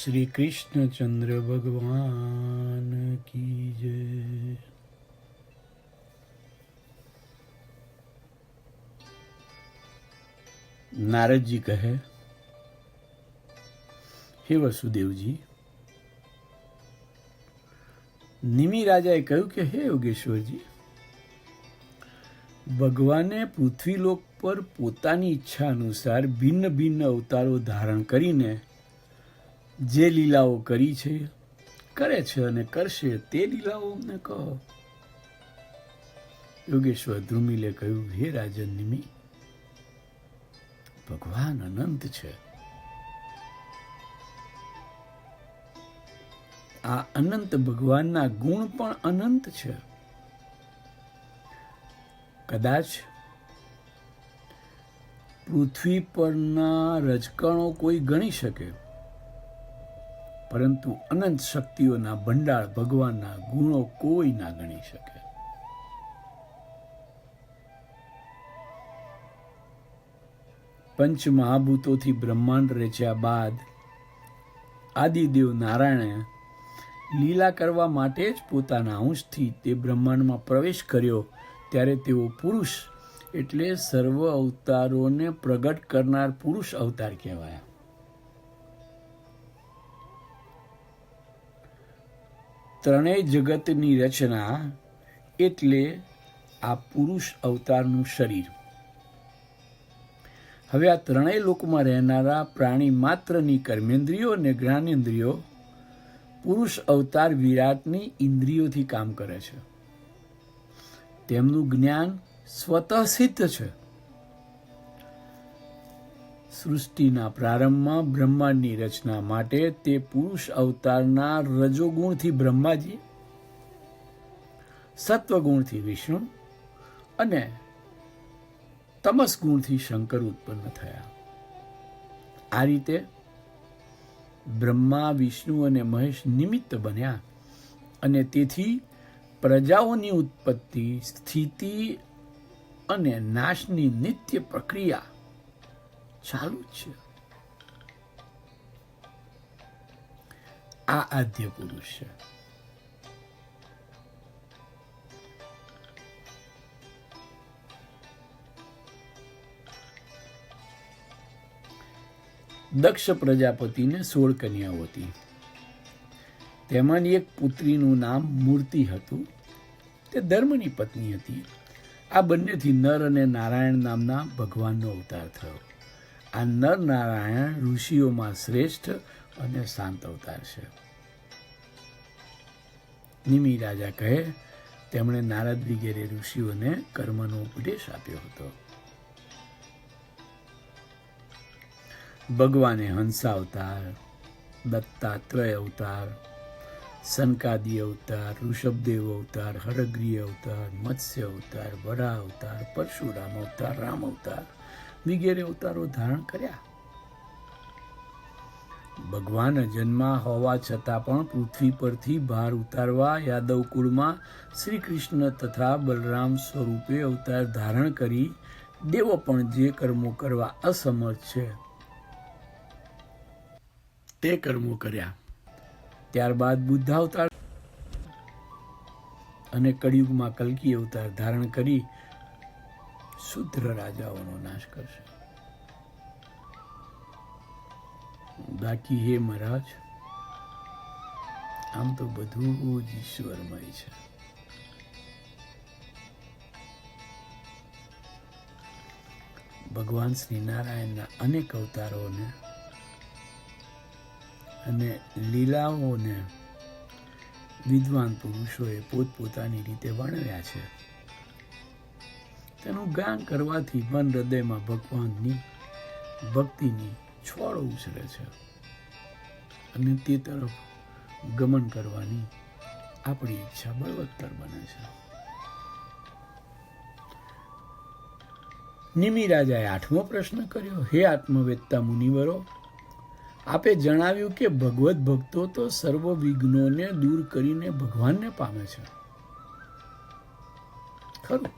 શ્રી કૃષ્ણચંદ્ર ભગવાન કી જય. નારદજી કહે, હે વસુદેવજી, નિમિ રાજાએ કહ્યું કે હે યોગેશ્વરજી, ભગવાને પૃથ્વીલોક પર પોતાની ઈચ્છા અનુસાર ભિન્ન ભિન્ન અવતારો ધારણ કરીને જે લીલાઓ કરી છે, કરે છે અને કરશે તે લીલાઓ અમને કહો. યોગેશ્વર ધ્રુમિલે કહ્યું, હે રાજન નિમિ, ભગવાન અનંત છે. આ અનંત ભગવાનના ગુણ પણ અનંત છે. કદાચ પૃથ્વી પરના રજકણો કોઈ ગણી શકે, પરંતુ અનંત શક્તિઓના ભંડાર ભગવાનના ગુણો કોઈ ના ગણી શકે. પંચ મહાભૂતોથી બ્રહ્માંડ રચ્યા બાદ આદિદેવ નારાયણે લીલા કરવા માટે જ પોતાના અંશથી તે બ્રહ્માંડમાં પ્રવેશ કર્યો. ત્યારે તેઓ પુરુષ એટલે સર્વ અવતારોને પ્રગટ કરનાર પુરુષ અવતાર કહેવાયા. ત્રણેય જગતની રચના એટલે આ પુરુષ અવતારનું શરીર. હવે આ ત્રણેય લોકમાં રહેનારા પ્રાણી માત્રની કર્મેન્દ્રિયો અને જ્ઞાનેન્દ્રિયો પુરુષ અવતાર વિરાટની ઇન્દ્રિયોથી કામ કરે છે. તેમનું જ્ઞાન સ્વતઃ સિદ્ધ છે. સૃષ્ટિના પ્રારંભમાં બ્રહ્માંડની રચના માટે તે પુરુષ અવતારના રજોગુણથી બ્રહ્માજી, સત્વગુણથી વિષ્ણુ અને તમસ ગુણથી શંકર ઉત્પન્ન થયા. આ રીતે બ્રહ્મા, વિષ્ણુ અને મહેશ નિમિત્ત બન્યા અને તેથી પ્રજાઓની ઉત્પત્તિ, સ્થિતિ અને નાશની નિત્ય પ્રક્રિયા ચાલુ જ છે. આ આદ્ય પુરુષ છે. દક્ષ પ્રજાપતિને 16 કન્યાઓ હતી. તેમાંની એક પુત્રીનું નામ મૂર્તિ હતું. તે ધર્મની પત્ની હતી. આ બંનેથી નર અને નારાયણ નામના ભગવાનનો અવતાર થયો. આ નર નારાયણ ઋષિઓમાં શ્રેષ્ઠ અને શાંત અવતાર છે. નિમિ રાજા કહે, તેમણે નારદ વગેરે ઋષિઓને કર્મનો ઉપદેશ આપ્યો હતો. ભગવાને હંસા અવતાર, દત્તાત્રેય અવતાર, સનકાદિ અવતાર, ઋષભદેવ અવતાર, હરગ્રીવ અવતાર, મત્સ્ય અવતાર, વરાહ અવતાર, પરશુરામ અવતાર, રામ અવતાર વગેરે અવતારો ધારણ કર્યા. ભગવાન જન્મા હોવા છતાં પણ પૃથ્વી પરથી ભાર ઉતારવા યાદવ કુળમાં શ્રી કૃષ્ણ તથા બલરામ સ્વરૂપે અવતાર ધારણ કરી દેવો પણ જે કર્મો કરવા અસમર્થ છે તે કર્મો કર્યા. ત્યારબાદ બુદ્ધ અવતાર અને કળિયુગમાં કલ્કી અવતાર ધારણ કરી શુદ્ર રાજાઓનો નાશ કરશે. બાકી હે મહારાજ, આમ તો બધું જ ઈશ્વરમય છે. ભગવાન શ્રી નારાયણના અનેક અવતારોને અને લીલાઓને વિદ્વાન પુરુષોએ પોતપોતાની રીતે વર્ણવ્યા છે. તેનું ગાન કરવાથી મન હૃદયમાં ભગવાનની ભક્તિની છોડો ઉછળે છે અને તે તરફ ગમન કરવાની આપણી ઈચ્છા બળવત્તર બને છે. નિમિ રાજાએ 8મો પ્રશ્ન કર્યો, હે આત્મવેત્તા મુનિવરો, આપે જણાવ્યું કે ભગવત ભક્તો તો સર્વ વિઘ્નોને દૂર કરીને ભગવાનને પામે છે. ખરું,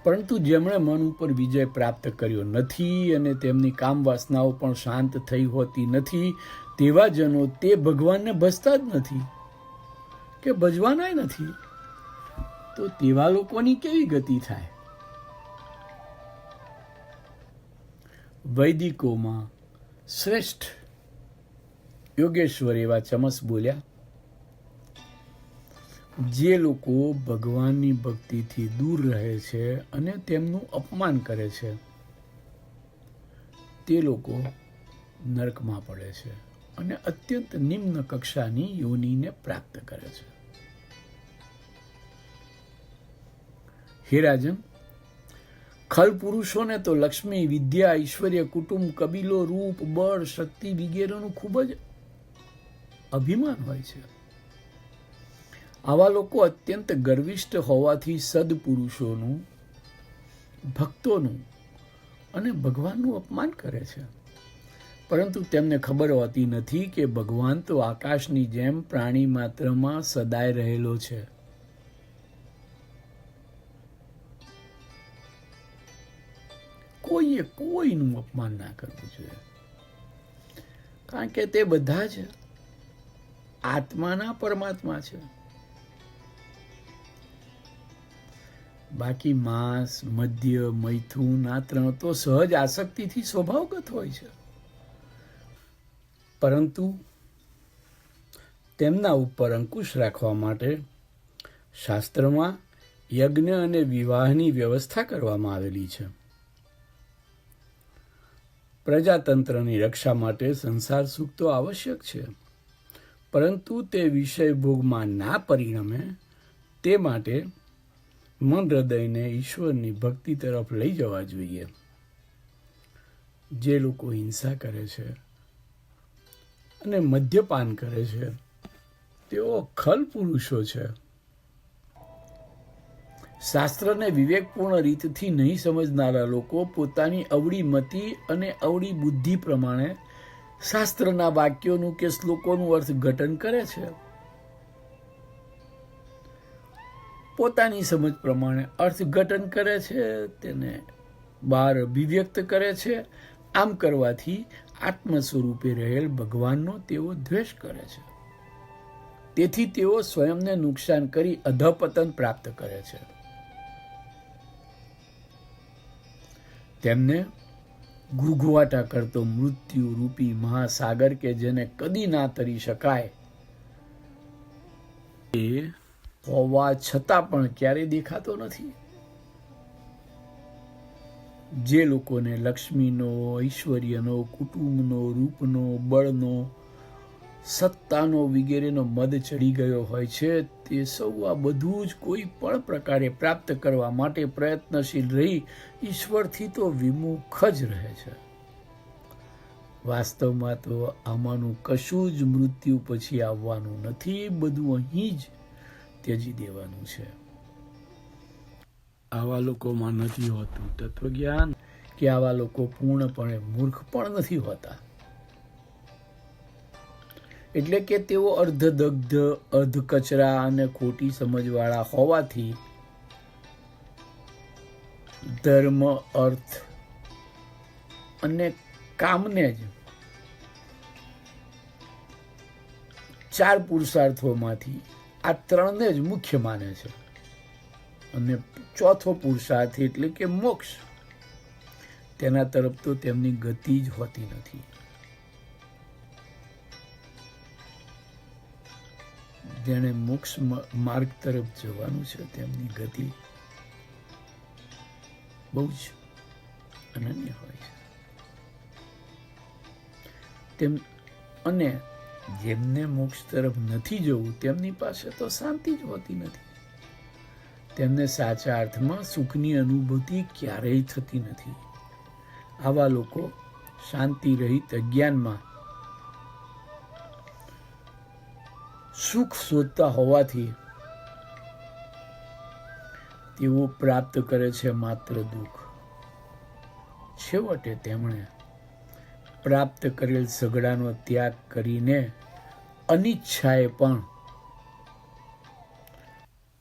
પરંતુ જેમણે મન ઉપર વિજય પ્રાપ્ત કર્યો નથી અને તેમની કામ વાસનાઓ પણ શાંત થઈ હોતી નથી, તેવા જનો તે ભગવાનને ભજતા જ નથી કે ભજવાનાય નથી. તો તેવા લોકોની કેવી ગતિ થાય? વૈદિકોમાં શ્રેષ્ઠ યોગેશ્વર એવા ચમસ બોલ્યા, જે લોકો ભગવાનની ભક્તિથી દૂર રહે છે અને તેમનું અપમાન કરે છે, તે લોકો નરકમાં પડે છે અને અત્યંત નિમ્ન કક્ષાની યોનિને પ્રાપ્ત કરે છે. હે રાજન, ખલ પુરુષોને તો લક્ષ્મી, વિદ્યા, ઐશ્વર્ય, કુટુંબ, કબીલો, રૂપ, બળ, શક્તિ વગેરેનું ખૂબ જ અભિમાન હોય છે. આવા લોકો અત્યંત ગર્વિષ્ઠ હોવાથી સદપુરુષોનું, ભક્તોનું અને ભગવાનનું અપમાન કરે છે. પરંતુ તેમને ખબર હોતી નથી કે ભગવાન તો આકાશની જેમ પ્રાણી માત્રમાં સદાય રહેલો છે. કોઈએ કોઈનું અપમાન ના કરવું જોઈએ, કારણ કે તે બધા જ આત્માના પરમાત્મા છે. બાકી માંસ, મદ્ય, મૈથુન આ ત્રણ તો સહજ આસક્તિથી સ્વભાવગત હોય છે, પરંતુ તેમના ઉપર અંકુશ રાખવા માટે શાસ્ત્રમાં યજ્ઞ અને વિવાહની વ્યવસ્થા કરવામાં આવેલી છે. પ્રજાતંત્રની રક્ષા માટે સંસાર સુખ તો આવશ્યક છે, પરંતુ તે વિષય ભોગમાં ના પરિણમે તે માટે મન હૃદયને ઈશ્વરની ભક્તિ તરફ લઈ જવા જોઈએ. જે લોકો હિંસા કરે છે અને મદ્યપાન કરે છે, તેઓ ખલ પુરુષો છે. શાસ્ત્રને વિવેકપૂર્ણ રીતથી નહીં સમજનારા લોકો પોતાની અવળી મતિ અને અવળી બુદ્ધિ પ્રમાણે શાસ્ત્રના વાક્યોનું કે શ્લોકોનું અર્થઘટન કરે છે. પોતાની સમજ પ્રમાણે અર્થઘટન કરે છે, તેને બહાર અભિવ્યક્ત કરે છે. આમ કરવાથી આત્મ સ્વરૂપે રહેલ ભગવાનનો તેઓ દ્વેષ કરે છે. તેથી તેઓ સ્વયંને નુકસાન કરી અધપતન પ્રાપ્ત કરે છે. તેમને ઘૂઘવાટા કરતો મૃત્યુ રૂપી મહાસાગર કે જેને કદી ના તરી શકાય એ હોવા છતાં પણ ક્યારેય દેખાતો નથી. જે લોકોને લક્ષ્મીનો, ઐશ્વર્યનો, કુટુંબનો, રૂપનો, બળનો, સત્તાનો વગેરેનો મદ ચડી ગયો હોય છે, તે સૌ આ બધું જ કોઈ પણ પ્રકારે પ્રાપ્ત કરવા માટે પ્રયત્નશીલ રહી ઈશ્વરથી તો વિમુખ જ રહે છે. વાસ્તવમાં તો આમાંનું કશું જ મૃત્યુ પછી આવવાનું નથી, બધું અહીં જ ત્યજી દેવાનું છે. આવા લોકોમાં નથી હોતું તત્વજ્ઞાન, કે આવા લોકો પૂર્ણપણે મૂર્ખ પણ નથી હોતા. એટલે કે તેઓ અર્ધદગ્ધ, અર્ધકચરા અને ખોટી સમજવાળા હોવાથી ધર્મ, અર્થ અને કામને જ 4 પુરુષાર્થોમાંથી આ 3ને જ મુખ્ય માને છે, અને ચોથો પુરુષાર્થ એટલે કે મોક્ષ, તેના તરફ તો તેમની ગતિ જ હોતી નથી. જેણે મોક્ષ માર્ગ તરફ જવાનું છે, તેમની ગતિ બહુ જ અનન્ય હોય છે. અને જેમને મોક્ષ તરફ નથી જવું, તેમની પાસે તો શાંતિ જ હોતી નથી. તેમને સાચા અર્થમાં સુખની અનુભૂતિ ક્યારેય થતી નથી. આવા લોકો શાંતિ રહિત અજ્ઞાનમાં સુખ શોધતા હોવાથી તેઓ પ્રાપ્ત કરે છે માત્ર દુઃખ. છેવટે તેમણે પ્રાપ્ત કરેલ સગડાનો ત્યાગ કરીને અનિચ્છાએ પણ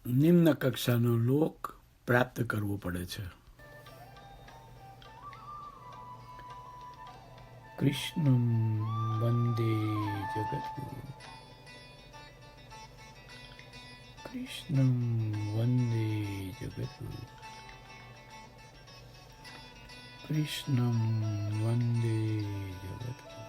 નિમ્ન કક્ષાનો લોક પ્રાપ્ત કરવો પડે છે. કૃષ્ણં વંદે જગદ્ગુરુ, કૃષ્ણં વંદે જગદ્ગુરુ, કૃષ્ણં વંદે જગદ્ગુરુ.